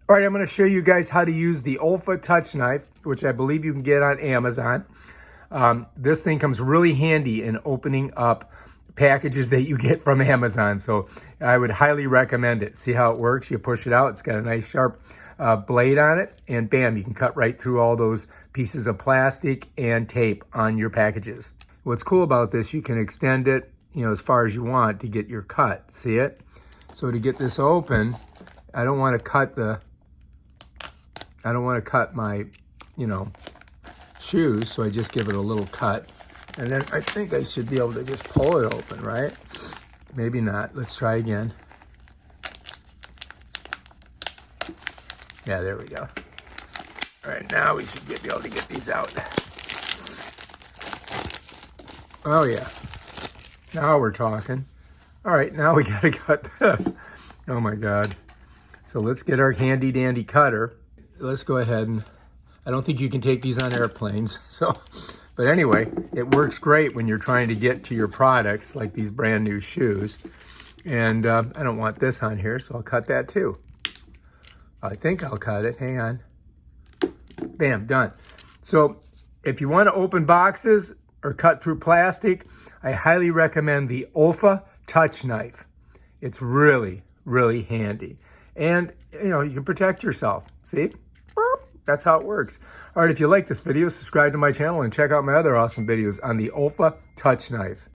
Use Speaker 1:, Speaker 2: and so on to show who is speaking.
Speaker 1: All right, I'm going to show you guys how to use the Olfa Touch Knife, which I believe you can get on Amazon. This thing comes really handy in opening up packages that you get from Amazon. So I would highly recommend it. See how it works? You push it out. It's got a nice sharp blade on it. And bam, you can cut right through all those pieces of plastic and tape on your packages. What's cool about this, you can extend it, as far as you want to get your cut. See it? So to get this open, I don't want to cut my, shoes, so I just give it a little cut. And then I think I should be able to just pull it open, right? Maybe not. Let's try again. Yeah, there we go. All right, now we should be able to get these out. Oh yeah, now we're talking. All right, now we gotta cut this. Oh my God. So let's get our handy dandy cutter. Let's go ahead and, I don't think you can take these on airplanes. But anyway, it works great when you're trying to get to your products like these brand new shoes. And I don't want this on here, so I'll cut that too. I think I'll cut it, hang on. Bam, done. So if you want to open boxes or cut through plastic, I highly recommend the Olfa Touch Knife. It's really, really handy. And, you can protect yourself. See? That's how it works. All right, if you like this video, subscribe to my channel and check out my other awesome videos on the Olfa Touch Knife.